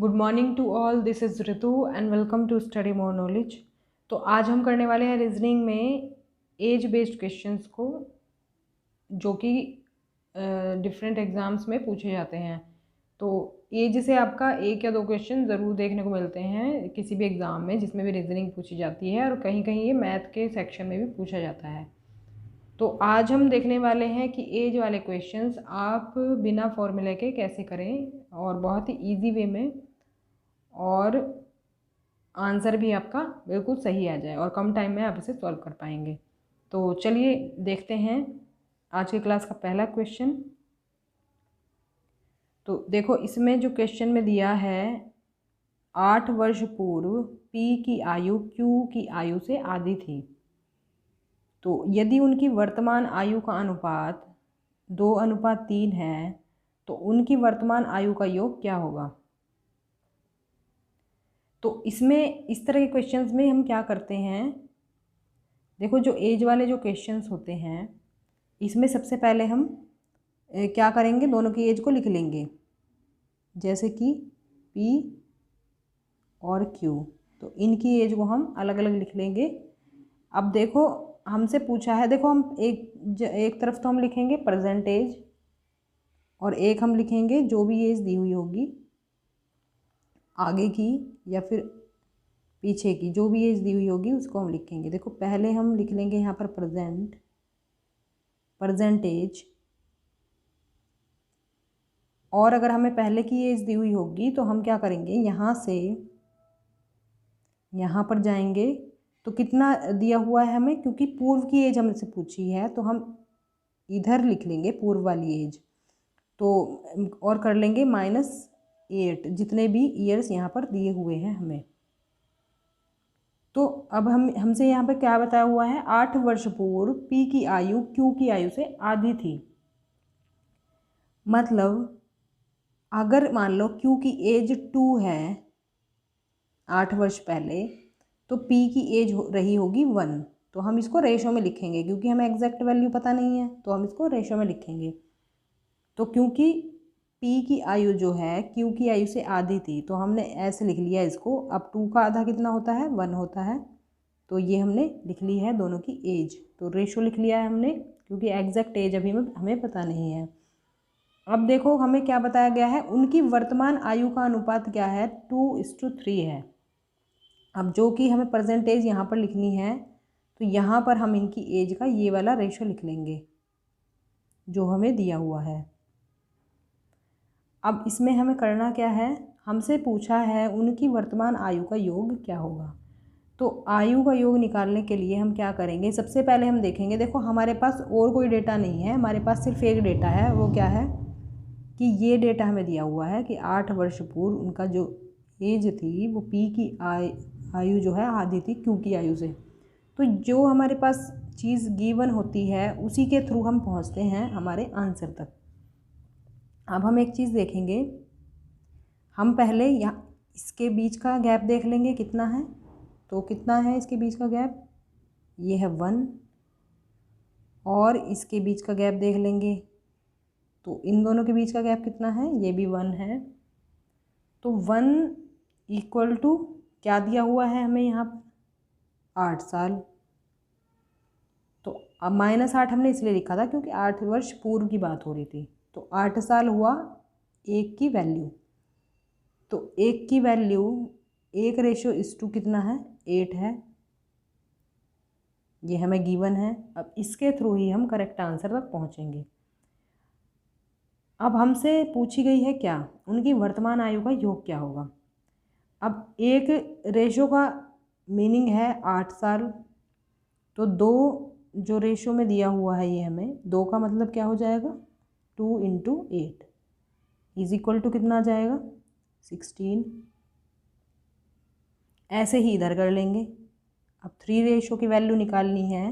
Good morning to all, this is Ritu and welcome to study more knowledge. तो आज हम करने वाले हैं रीजनिंग में एज बेस्ड क्वेश्चंस को, जो कि डिफरेंट एग्ज़ाम्स में पूछे जाते हैं। तो एज से आपका एक या दो क्वेश्चन ज़रूर देखने को मिलते हैं किसी भी एग्ज़ाम में जिसमें भी रीजनिंग पूछी जाती है, और कहीं कहीं ये मैथ के सेक्शन में भी पूछा जाता है। तो आज हम देखने वाले हैं कि एज वाले क्वेश्चंस आप बिना फॉर्मूले के कैसे करें और बहुत ही इजी वे में, और आंसर भी आपका बिल्कुल सही आ जाए और कम टाइम में आप इसे सॉल्व कर पाएंगे। तो चलिए देखते हैं आज की क्लास का पहला क्वेश्चन। तो देखो, इसमें जो क्वेश्चन में दिया है, 8 वर्ष पूर्व पी की आयु क्यू की आयु से आधी थी, तो यदि उनकी वर्तमान आयु का अनुपात 2:3 है तो उनकी वर्तमान आयु का योग क्या होगा। तो इसमें इस तरह के क्वेश्चंस में हम क्या करते हैं, देखो जो एज वाले जो क्वेश्चंस होते हैं इसमें सबसे पहले हम क्या करेंगे, दोनों की एज को लिख लेंगे, जैसे कि P और Q। तो इनकी एज को हम अलग अलग लिख लेंगे। अब देखो हमसे पूछा है, देखो हम एक तरफ तो हम लिखेंगे प्रेजेंट एज, और एक हम लिखेंगे जो भी एज दी हुई होगी आगे की या फिर पीछे की, जो भी एज दी हुई होगी उसको हम लिखेंगे। देखो पहले हम लिख लेंगे यहाँ पर प्रेजेंट एज, और अगर हमें पहले की एज दी हुई होगी तो हम क्या करेंगे, यहाँ से यहाँ पर जाएंगे तो कितना दिया हुआ है हमें, क्योंकि पूर्व की एज हमसे पूछी है तो हम इधर लिख लेंगे पूर्व वाली एज, तो और कर लेंगे -8 जितने भी ईयर्स यहाँ पर दिए हुए हैं हमें। तो अब हमसे यहाँ पर क्या बताया हुआ है, 8 वर्ष पूर्व P की आयु Q की आयु से आधी थी। मतलब अगर मान लो Q की एज 2 है 8 वर्ष पहले, तो P की एज रही होगी 1, तो हम इसको रेशो में लिखेंगे, क्योंकि हमें एग्जैक्ट वैल्यू पता नहीं है तो हम इसको रेशो में लिखेंगे। तो क्योंकि P की आयु जो है Q की आयु से आधी थी, तो हमने ऐसे लिख लिया इसको। अब 2 का आधा कितना होता है, 1 होता है, तो ये हमने लिख ली है दोनों की एज। तो रेशो लिख लिया है हमने, क्योंकि एग्जैक्ट एज अभी हमें पता नहीं है। अब देखो हमें क्या बताया गया है, उनकी वर्तमान आयु का अनुपात क्या है, 2:3 है। अब जो कि हमें प्रेजेंट एज यहाँ पर लिखनी है, तो यहाँ पर हम इनकी एज का ये वाला रेशो लिख लेंगे जो हमें दिया हुआ है। अब इसमें हमें करना क्या है, हमसे पूछा है उनकी वर्तमान आयु का योग क्या होगा। तो आयु का योग निकालने के लिए हम क्या करेंगे, सबसे पहले हम देखेंगे, देखो हमारे पास और कोई डेटा नहीं है, हमारे पास सिर्फ एक डेटा है। वो क्या है कि ये डेटा हमें दिया हुआ है कि 8 वर्ष पूर्व उनका जो एज थी वो P की आयु जो है आधी थी Q की आयु से। तो जो हमारे पास चीज़ गिवन होती है उसी के थ्रू हम पहुंचते हैं हमारे आंसर तक। अब हम एक चीज़ देखेंगे, हम पहले यहाँ इसके बीच का गैप देख लेंगे कितना है। तो कितना है इसके बीच का गैप, ये है 1, और इसके बीच का गैप देख लेंगे, तो इन दोनों के बीच का गैप कितना है, ये भी 1 है। तो 1 इक्वल टू क्या दिया हुआ है हमें यहाँ पर, 8 साल। तो अब -8 हमने इसलिए लिखा था क्योंकि 8 वर्ष पूर्व की बात हो रही थी। तो 8 साल हुआ 1 की वैल्यू, तो 1 की वैल्यू 1:2 कितना है, 8 है। ये हमें गिवन है। अब इसके थ्रू ही हम करेक्ट आंसर तक पहुँचेंगे। अब हमसे पूछी गई है क्या, उनकी वर्तमान आयु का योग क्या होगा। अब एक रेशो का मीनिंग है 8 साल, तो 2 जो रेशो में दिया हुआ है ये हमें 2 का मतलब क्या हो जाएगा, 2 × 8 इज इक्वल टू कितना आ जाएगा, 16। ऐसे ही इधर कर लेंगे। अब 3 रेशो की वैल्यू निकालनी है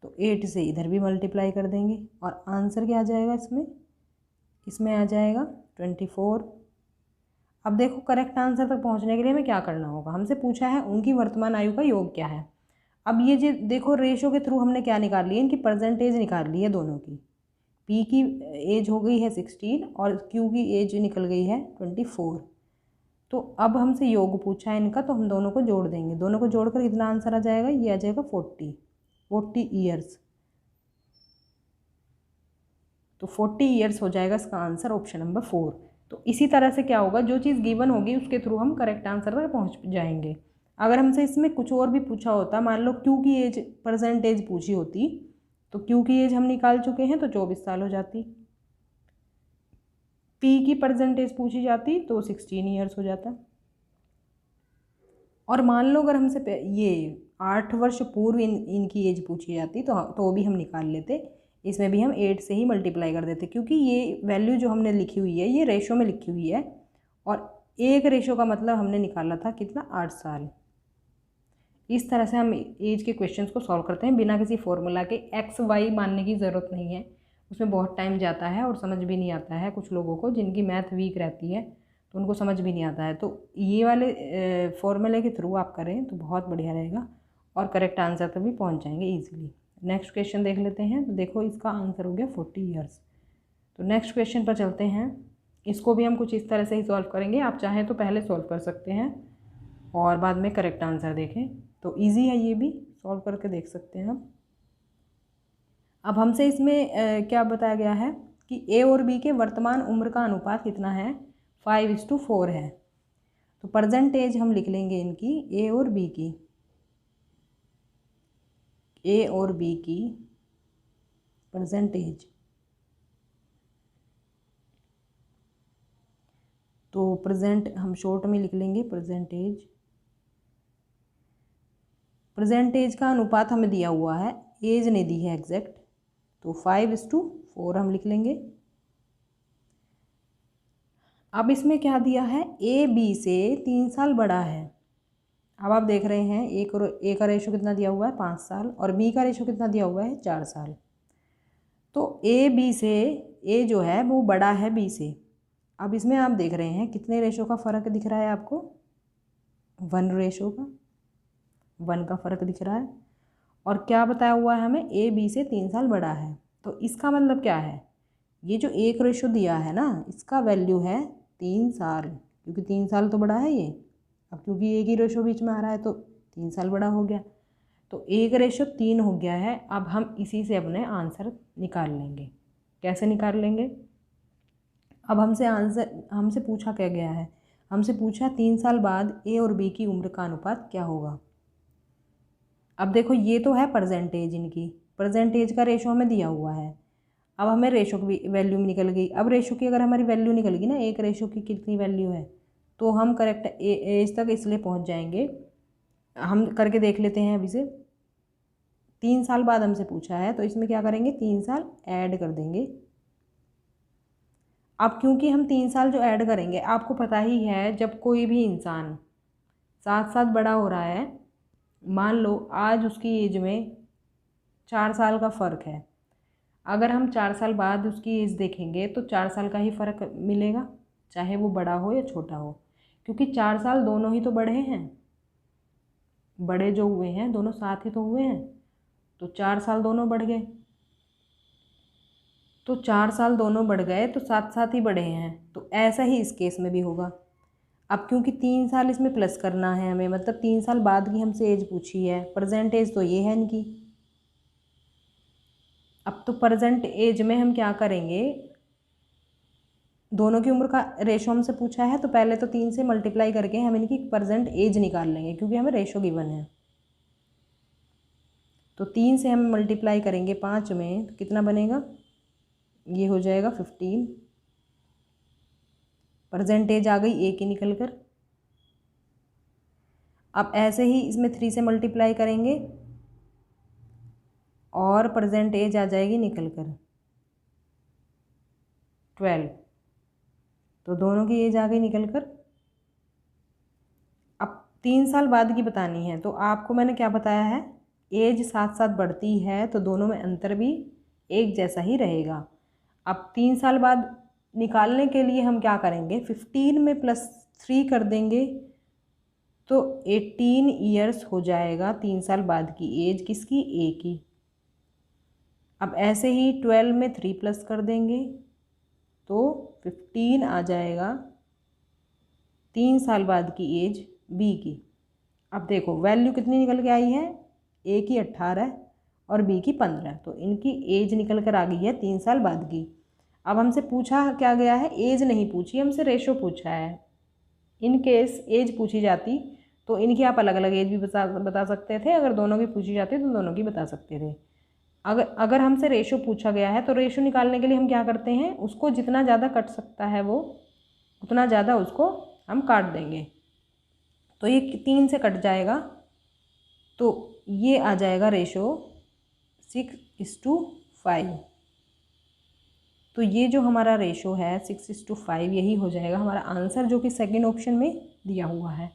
तो 8 से इधर भी मल्टीप्लाई कर देंगे, और आंसर क्या आ जाएगा इसमें आ जाएगा 24। अब देखो करेक्ट आंसर तक पहुंचने के लिए हमें क्या करना होगा, हमसे पूछा है उनकी वर्तमान आयु का योग क्या है। अब ये जो देखो रेशो के थ्रू हमने क्या निकाल ली है, इनकी परसेंटेज निकाल ली है दोनों की। P की एज हो गई है 16 और Q की एज निकल गई है 24। तो अब हमसे योग पूछा है इनका, तो हम दोनों को जोड़ देंगे, दोनों को जोड़कर कितना आंसर आ जाएगा, ये आ जाएगा 40 ईयर्स। तो 40 ईयर्स हो जाएगा इसका आंसर, ऑप्शन नंबर 4। तो इसी तरह से क्या होगा, जो चीज़ गिवन होगी उसके थ्रू हम करेक्ट आंसर तक पहुँच जाएंगे। अगर हमसे इसमें कुछ और भी पूछा होता, मान लो क्यू की एज, प्रेजेंट एज पूछी होती, तो क्यू की एज हम निकाल चुके हैं तो 24 साल हो जाती। पी की परसेंटेज पूछी जाती तो 16 ईयर्स हो जाता। और मान लो अगर हमसे ये 8 वर्ष पूर्व इनकी एज पूछी जाती तो भी हम निकाल लेते, इसमें भी हम 8 से ही मल्टीप्लाई कर देते, क्योंकि ये वैल्यू जो हमने लिखी हुई है ये रेशो में लिखी हुई है, और एक रेशो का मतलब हमने निकाला था कितना, 8 साल। इस तरह से हम एज के क्वेश्चंस को सॉल्व करते हैं बिना किसी फॉर्मूला के। एक्स वाई मानने की ज़रूरत नहीं है, उसमें बहुत टाइम जाता है और समझ भी नहीं आता है। कुछ लोगों को जिनकी मैथ वीक रहती है तो उनको समझ भी नहीं आता है, तो ये वाले फॉर्मूले के थ्रू आप करें तो बहुत बढ़िया रहेगा और करेक्ट आंसर तक भी पहुँच जाएंगे ईजिली। नेक्स्ट क्वेश्चन देख लेते हैं। तो देखो इसका आंसर हो गया 40 ईयर्स। तो नेक्स्ट क्वेश्चन पर चलते हैं। इसको भी हम कुछ इस तरह से ही सॉल्व करेंगे, आप चाहें तो पहले सॉल्व कर सकते हैं और बाद में करेक्ट आंसर देखें, तो इजी है, ये भी सॉल्व करके देख सकते हैं आप। अब हमसे इसमें क्या बताया गया है कि ए और बी के वर्तमान उम्र का अनुपात कितना है, 5:4 है। तो परसेंटेज हम लिख लेंगे इनकी, ए और बी की, ए और बी की परसेंटेज। तो प्रेजेंट हम शॉर्ट में लिख लेंगे परसेंटेज। परसेंटेज का अनुपात हमें दिया हुआ है, एज नहीं दी है एग्जैक्ट, तो 5:4 हम लिख लेंगे। अब इसमें क्या दिया है, ए बी से 3 साल बड़ा है। अब आप देख रहे हैं ए का रेशो कितना दिया हुआ है, 5 साल, और बी का रेशो कितना दिया हुआ है, 4 साल। तो ए बी से, ए जो है वो बड़ा है बी से। अब इसमें आप देख रहे हैं कितने रेशो का फ़र्क दिख रहा है आपको, 1 रेशो का, 1 का फ़र्क दिख रहा है। और क्या बताया हुआ है हमें, ए बी से 3 साल बड़ा है। तो इसका मतलब क्या है, ये जो 1 रेशो दिया है ना, इसका वैल्यू है 3 साल, क्योंकि 3 साल तो बड़ा है ये। अब क्योंकि एक ही रेशो बीच में आ रहा है तो 3 साल बड़ा हो गया, तो 1:3 हो गया है। अब हम इसी से अपने आंसर निकाल लेंगे। कैसे निकाल लेंगे, अब हमसे पूछा क्या गया है, हमसे पूछा 3 साल बाद ए और बी की उम्र का अनुपात क्या होगा। अब देखो ये तो है परसेंटेज, इनकी परसेंटेज का रेशो हमें दिया हुआ है। अब हमें रेशो की वैल्यू में निकल गई। अब रेशो की अगर हमारी वैल्यू निकल गई ना, एक रेशो की कितनी वैल्यू है, तो हम करेक्ट एज तक इसलिए पहुंच जाएंगे। हम करके देख लेते हैं अभी से। 3 साल बाद हमसे पूछा है तो इसमें क्या करेंगे, 3 साल ऐड कर देंगे। अब क्योंकि हम 3 साल जो ऐड करेंगे, आपको पता ही है जब कोई भी इंसान साथ साथ बड़ा हो रहा है, मान लो आज उसकी एज में 4 साल का फ़र्क है, अगर हम 4 साल बाद उसकी एज देखेंगे तो 4 साल का ही फ़र्क मिलेगा, चाहे वो बड़ा हो या छोटा हो, क्योंकि 4 साल दोनों ही तो बढ़े हैं, बड़े जो हुए हैं दोनों साथ ही तो हुए हैं, तो 4 साल दोनों बढ़ गए। तो 4 साल दोनों बढ़ गए तो साथ साथ ही बढ़े हैं, तो ऐसा ही इस केस में भी होगा। अब क्योंकि 3 साल इसमें प्लस करना है हमें, मतलब 3 साल बाद की हमसे एज पूछी है, प्रेजेंट एज तो ये है इनकी। अब तो प्रेजेंट एज में हम क्या करेंगे, दोनों की उम्र का रेशो हमसे पूछा है, तो पहले तो 3 से मल्टीप्लाई करके हम इनकी प्रेजेंट एज निकाल लेंगे, क्योंकि हमें रेशो गिवन है। तो 3 से हम मल्टीप्लाई करेंगे 5 में, तो कितना बनेगा, ये हो जाएगा 15। परसेंटेज आ गई ए की निकल कर। अब ऐसे ही इसमें 3 से मल्टीप्लाई करेंगे और परसेंटेज आ जाएगी निकल कर 12। तो दोनों की एज आ गई निकल कर। अब 3 साल बाद की बतानी है, तो आपको मैंने क्या बताया है, एज साथ साथ बढ़ती है तो दोनों में अंतर भी एक जैसा ही रहेगा। अब 3 साल बाद निकालने के लिए हम क्या करेंगे, 15 में +3 कर देंगे तो 18 ईयर्स हो जाएगा 3 साल बाद की एज किसकी, ए की। अब ऐसे ही 12 में 3 प्लस कर देंगे तो 15 आ जाएगा 3 साल बाद की एज बी की। अब देखो वैल्यू कितनी निकल के आई है, ए की 18 और बी की 15, तो इनकी एज निकल कर आ गई है 3 साल बाद की। अब हमसे पूछा क्या गया है, एज नहीं पूछी, हमसे रेशो पूछा है। इन केस एज पूछी जाती तो इनकी आप अलग अलग एज भी बता सकते थे, अगर दोनों की पूछी जाती तो दोनों की बता सकते थे। अगर हमसे रेशो पूछा गया है तो रेशो निकालने के लिए हम क्या करते हैं, उसको जितना ज़्यादा कट सकता है वो उतना ज़्यादा उसको हम काट देंगे। तो ये 3 से कट जाएगा तो ये आ जाएगा रेशो 6:5। तो ये जो हमारा रेशो है 6:5 यही हो जाएगा हमारा आंसर, जो कि सेकंड ऑप्शन में दिया हुआ है।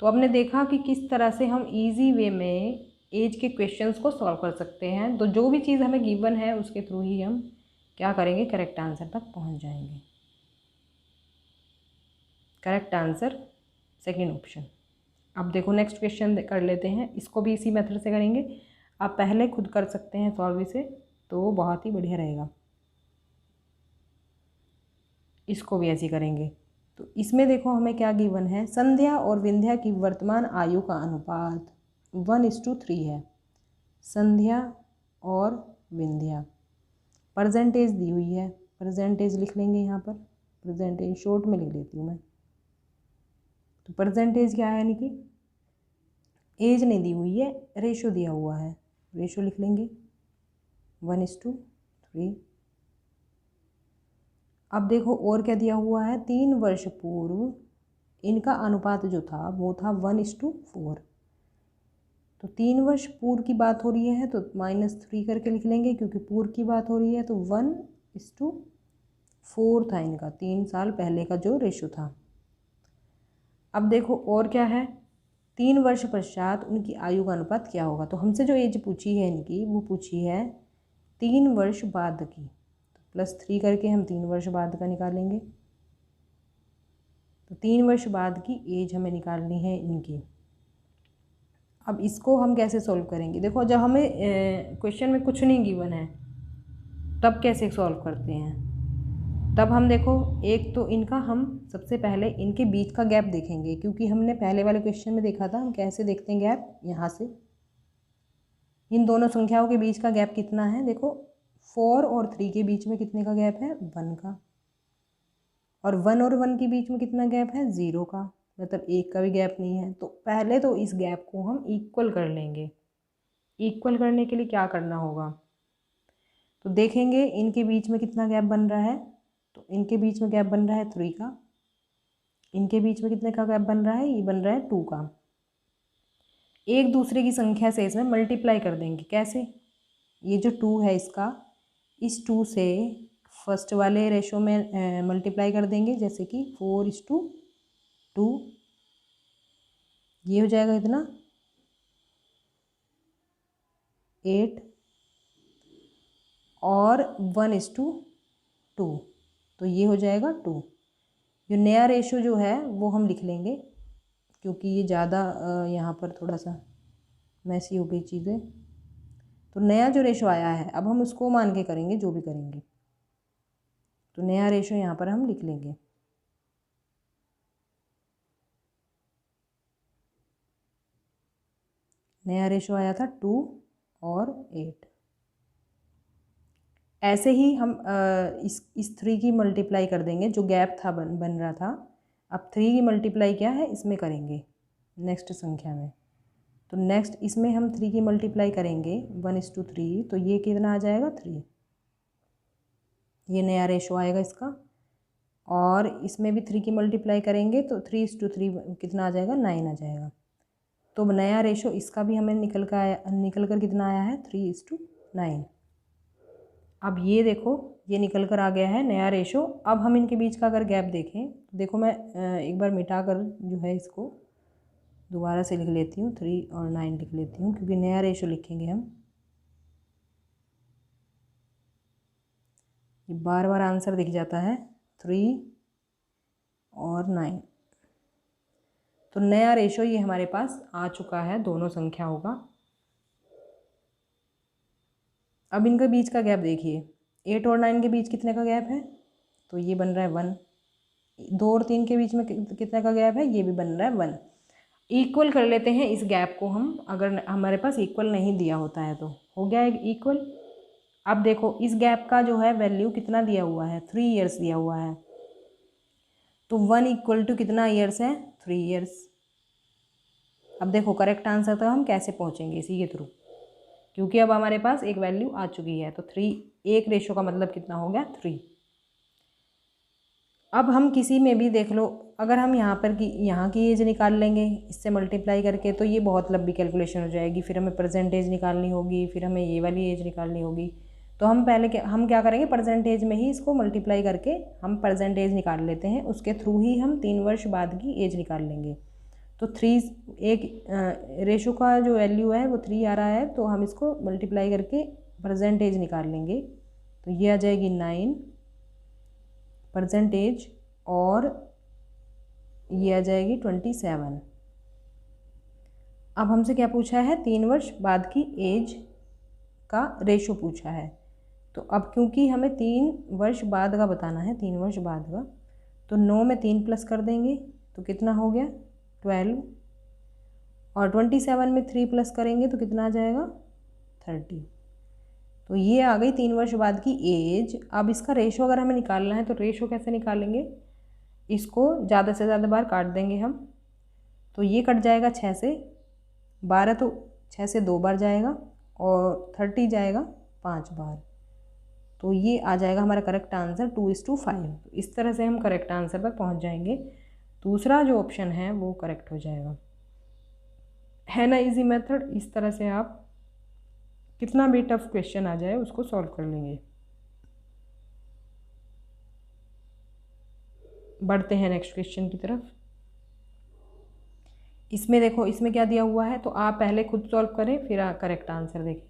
तो आपने देखा कि किस तरह से हम इजी वे में एज के क्वेश्चंस को सॉल्व कर सकते हैं। तो जो भी चीज़ हमें गिवन है उसके थ्रू ही हम क्या करेंगे, करेक्ट आंसर तक पहुंच जाएंगे। Correct answer second option. अब देखो नेक्स्ट क्वेश्चन कर लेते हैं, इसको भी इसी मेथड से करेंगे। आप पहले खुद कर सकते हैं सॉल्व इसे, तो बहुत ही बढ़िया रहेगा। इसको भी ऐसे करेंगे। तो इसमें देखो हमें क्या गिवन है, संध्या और विंध्या की वर्तमान आयु का अनुपात 1:3 है। संध्या और विंध्या, परसेंटेज दी हुई है, परसेंटेज लिख लेंगे यहाँ पर, परसेंटेज शॉर्ट में लिख लेती हूँ मैं। तो परसेंटेज क्या है, यानी कि एज नहीं दी हुई है, रेशो दिया हुआ है, रेशो लिख लेंगे 1:3। अब देखो और क्या दिया हुआ है, 3 वर्ष पूर्व इनका अनुपात जो था वो था 1:4। तो 3 वर्ष पूर्व की बात हो रही है तो -3 करके लिख लेंगे, क्योंकि पूर्व की बात हो रही है। तो 1:4 था इनका 3 साल पहले का जो रेशो था। अब देखो और क्या है, 3 वर्ष पश्चात उनकी आयु का अनुपात क्या होगा। तो हमसे जो एज पूछी है इनकी, वो पूछी है 3 वर्ष बाद की। तो +3 करके हम 3 वर्ष बाद का निकालेंगे। तो 3 वर्ष बाद की एज हमें निकालनी है इनकी। अब इसको हम कैसे सॉल्व करेंगे, देखो जब हमें क्वेश्चन में कुछ नहीं गिवन है तब कैसे सॉल्व करते हैं। तब हम देखो एक तो इनका हम सबसे पहले इनके बीच का गैप देखेंगे, क्योंकि हमने पहले वाले क्वेश्चन में देखा था हम कैसे देखते हैं गैप। यहाँ से इन दोनों संख्याओं के बीच का गैप कितना है, देखो 4 और 3 के बीच में कितने का गैप है, 1 का। और 1 और 1 के बीच में कितना गैप है, 0 का, मतलब 1 का भी गैप नहीं है। तो पहले तो इस गैप को हम इक्वल कर लेंगे। इक्वल करने के लिए क्या करना होगा, तो देखेंगे इनके बीच में कितना गैप बन रहा है। तो इनके बीच में गैप बन रहा है 3 का। इनके बीच में कितने का गैप बन रहा है, ये बन रहा है 2 का। एक दूसरे की संख्या से इसमें मल्टीप्लाई कर देंगे। कैसे, ये जो 2 है इसका, इस 2 से फर्स्ट वाले रेशो में मल्टीप्लाई कर देंगे, जैसे कि 4:2। ये हो जाएगा इतना 8 और 1:2, तो ये हो जाएगा 2। जो नया रेशो जो है वो हम लिख लेंगे, क्योंकि ये ज़्यादा यहाँ पर थोड़ा सा मैसी हो गई चीज़ें। तो नया जो रेशो आया है अब हम उसको मान के करेंगे जो भी करेंगे। तो नया रेशो यहाँ पर हम लिख लेंगे। नया रेशो आया था 2 और 8। ऐसे ही हम इस 3 की मल्टीप्लाई कर देंगे, जो गैप था बन रहा था। अब 3 की मल्टीप्लाई क्या है इसमें करेंगे, नेक्स्ट संख्या में। तो नेक्स्ट इसमें हम 3 की मल्टीप्लाई करेंगे 1:3, तो ये कितना आ जाएगा 3। ये नया रेशो आएगा इसका। और इसमें भी 3 की मल्टीप्लाई करेंगे तो 3:3 कितना आ जाएगा, 9 आ जाएगा। तो नया रेशो इसका भी हमें निकल कर कितना आया है, 3:9। अब ये देखो ये निकल कर आ गया है नया रेशो। अब हम इनके बीच का अगर गैप देखें तो देखो मैं एक बार मिटा कर जो है इसको दोबारा से लिख लेती हूँ, 3 और 9 लिख लेती हूँ, क्योंकि नया रेशो लिखेंगे हम। ये बार बार आंसर दिख जाता है 3 और 9। तो नया रेशो ये हमारे पास आ चुका है दोनों संख्याओं का। अब इनके बीच का गैप देखिए, 8 और 9 के बीच कितने का गैप है, तो ये बन रहा है 1। 2 और 3 के बीच में कितना का गैप है, ये भी बन रहा है 1। इक्वल कर लेते हैं इस गैप को हम, अगर हमारे पास इक्वल नहीं दिया होता है तो हो गया इक्वल। अब देखो इस गैप का जो है वैल्यू कितना दिया हुआ है, 3 ईयर्स दिया हुआ है, तो 1 इक्वल टू कितना ईयर्स है, 3 ईयर्स। अब देखो करेक्ट आंसर तक हम कैसे पहुँचेंगे इसी के थ्रू, क्योंकि अब हमारे पास एक वैल्यू आ चुकी है, तो 3 एक रेशो का मतलब कितना हो गया, 3। अब हम किसी में भी देख लो, अगर हम यहाँ की एज निकाल लेंगे इससे मल्टीप्लाई करके, तो ये बहुत लंबी कैलकुलेशन हो जाएगी, फिर हमें परसेंटेज निकालनी होगी, फिर हमें ये वाली एज निकालनी होगी। तो हम पहले हम क्या करेंगे, परसेंटेज में ही इसको मल्टीप्लाई करके हम परसेंटेज निकाल लेते हैं, उसके थ्रू ही हम 3 वर्ष बाद की एज निकाल लेंगे। तो 3 एक रेशो का जो वैल्यू है वो 3 आ रहा है, तो हम इसको मल्टीप्लाई करके परसेंटेज निकाल लेंगे, तो ये आ जाएगी 9 परसेंटेज, और ये आ जाएगी 27। अब हमसे क्या पूछा है, 3 वर्ष बाद की एज का रेशो पूछा है। तो अब क्योंकि हमें 3 वर्ष बाद का बताना है, 3 वर्ष बाद का, तो 9 में 3 प्लस कर देंगे तो कितना हो गया 12, और 27 में 3 प्लस करेंगे तो कितना आ जाएगा 30। तो ये आ गई 3 वर्ष बाद की एज। अब इसका रेशो अगर हमें निकालना है तो रेशो कैसे निकालेंगे, इसको ज़्यादा से ज़्यादा बार काट देंगे हम, तो ये कट जाएगा 6 से, 12 तो 6 से 2 बार जाएगा, और 30 जाएगा 5 बार, तो ये आ जाएगा हमारा करेक्ट आंसर 2:5। तो इस तरह से हम करेक्ट आंसर तक पहुंच जाएंगे। दूसरा जो ऑप्शन है वो करेक्ट हो जाएगा, है ना इजी मेथड। इस तरह से आप कितना भी टफ क्वेश्चन आ जाए उसको सॉल्व कर लेंगे। बढ़ते हैं नेक्स्ट क्वेश्चन की तरफ। इसमें देखो, इसमें क्या दिया हुआ है, तो आप पहले खुद सॉल्व करें फिर करेक्ट आंसर देखें।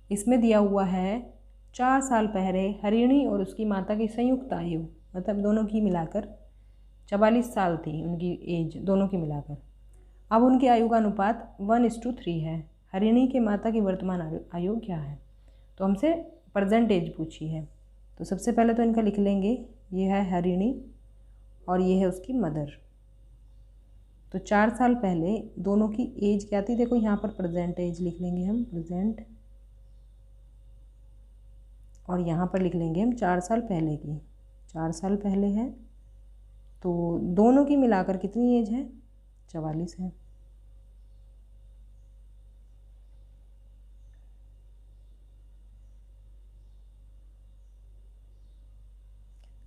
इसमें दिया हुआ है 4 साल पहले हरिणी और उसकी माता की संयुक्त आयु, मतलब दोनों की मिलाकर 44 साल थी उनकी एज, दोनों की मिलाकर। अब उनकी आयु का अनुपात 1:3 है। हरिणी के माता की वर्तमान आयु क्या है, तो हमसे परसेंटेज पूछी है। तो सबसे पहले तो इनका लिख लेंगे, ये है हरिणी और ये है उसकी मदर। तो 4 साल पहले दोनों की एज क्या थी, देखो यहाँ पर परसेंटेज लिख लेंगे हम, प्रेजेंट, और यहाँ पर लिख लेंगे हम 4 साल पहले की। 4 साल पहले है तो दोनों की मिलाकर कितनी एज है, 44 है।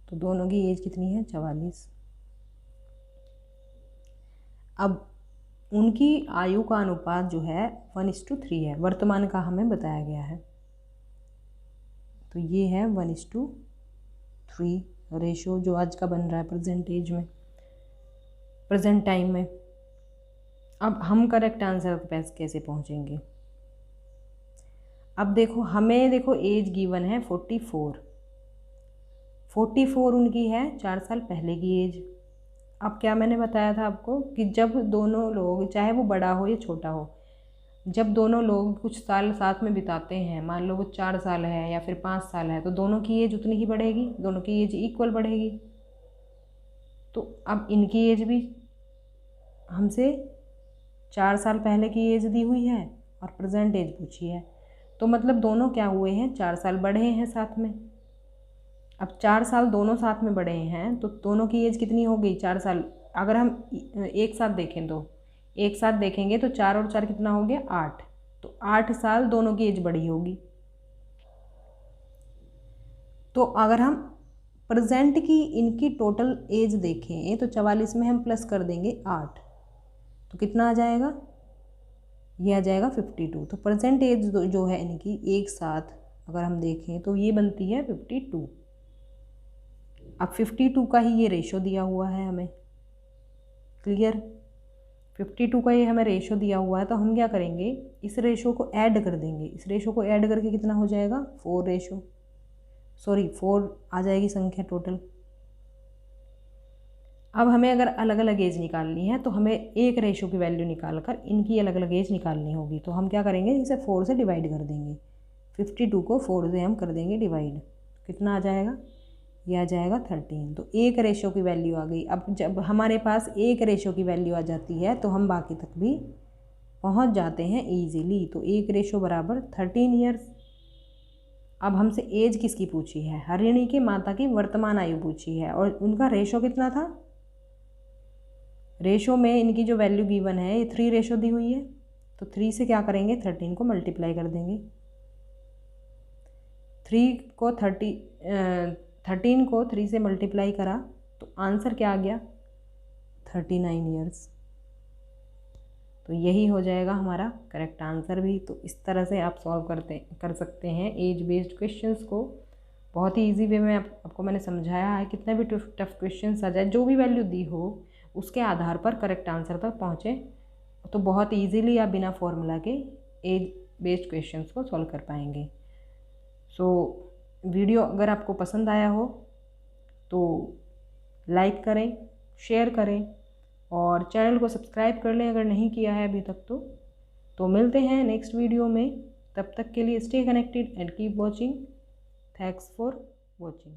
तो दोनों की एज कितनी है, 44। अब उनकी आयु का अनुपात जो है 1:3 है, वर्तमान का हमें बताया गया है, तो ये है 1:3 रेशो जो आज का बन रहा है परसेंटेज में, प्रेजेंट टाइम में। अब हम करेक्ट आंसर पे कैसे पहुंचेंगे, अब देखो हमें देखो एज गिवन है 44 उनकी है 4 साल पहले की एज। अब क्या मैंने बताया था आपको कि जब दोनों लोग, चाहे वो बड़ा हो या छोटा हो, जब दोनों लोग कुछ साल साथ में बिताते हैं, मान लो वो 4 साल है या फिर 5 साल है, तो दोनों की एज उतनी ही बढ़ेगी, दोनों की एज इक्वल बढ़ेगी। तो अब इनकी एज भी हमसे 4 साल पहले की एज दी हुई है और प्रेजेंट एज पूछी है, तो मतलब दोनों क्या हुए हैं, 4 साल बढ़े हैं साथ में। अब 4 साल दोनों साथ में बढ़े हैं तो दोनों की एज कितनी हो गई, 4 साल। अगर हम एक साथ देखें तो एक साथ देखेंगे तो 4 और 4 कितना हो गया, 8, तो 8 साल दोनों की एज बढ़ी होगी। तो अगर हम प्रेजेंट की इनकी टोटल एज देखें तो 44 में हम प्लस कर देंगे 8, तो कितना आ जाएगा, ये आ जाएगा 52। तो प्रेजेंट एज जो है इनकी एक साथ अगर हम देखें तो ये बनती है 52। अब 52 का ही ये रेशो दिया हुआ है हमें, क्लियर, 52 का ये हमें रेशो दिया हुआ है, तो हम क्या करेंगे, इस रेशो को ऐड कर देंगे। इस रेशो को ऐड करके कितना हो जाएगा, 4 आ जाएगी संख्या टोटल। अब हमें अगर अलग अलग एज निकालनी है तो हमें एक रेशो की वैल्यू निकाल कर इनकी अलग अलग एज निकालनी होगी। तो हम क्या करेंगे, इसे 4 से डिवाइड कर देंगे, 52 को 4 से हम कर देंगे डिवाइड, कितना आ जाएगा, ये आ जाएगा 13। तो 1 रेशो की वैल्यू आ गई। अब जब हमारे पास 1 रेशो की वैल्यू आ जाती है तो हम बाकी तक भी पहुंच जाते हैं ईजीली। तो 1 रेशो बराबर 13 ईयर्स। अब हमसे एज किसकी पूछी है? हरिणी की माता की वर्तमान आयु पूछी है और उनका रेशो कितना था? रेशो में इनकी जो वैल्यू गिवन है ये 3 रेशो दी हुई है। तो 3 से क्या करेंगे? 13 को मल्टीप्लाई कर देंगे। 13 को 3 से मल्टीप्लाई करा तो आंसर क्या आ गया? 39 ईयर्स। तो यही हो जाएगा हमारा करेक्ट आंसर भी। तो इस तरह से आप सॉल्व कर सकते हैं एज बेस्ड क्वेश्चंस को। बहुत ही इजी वे में आपको मैंने समझाया है। कितने भी टफ क्वेश्चंस आ जाए, जो भी वैल्यू दी हो उसके आधार पर करेक्ट आंसर तक पहुँचे तो बहुत ईजीली आप बिना फॉर्मूला के एज बेस्ड क्वेश्चंस को सॉल्व कर पाएंगे। वीडियो अगर आपको पसंद आया हो तो लाइक करें, शेयर करें और चैनल को सब्सक्राइब कर लें अगर नहीं किया है अभी तक तो मिलते हैं नेक्स्ट वीडियो में। तब तक के लिए stay connected and keep watching. Thanks for watching.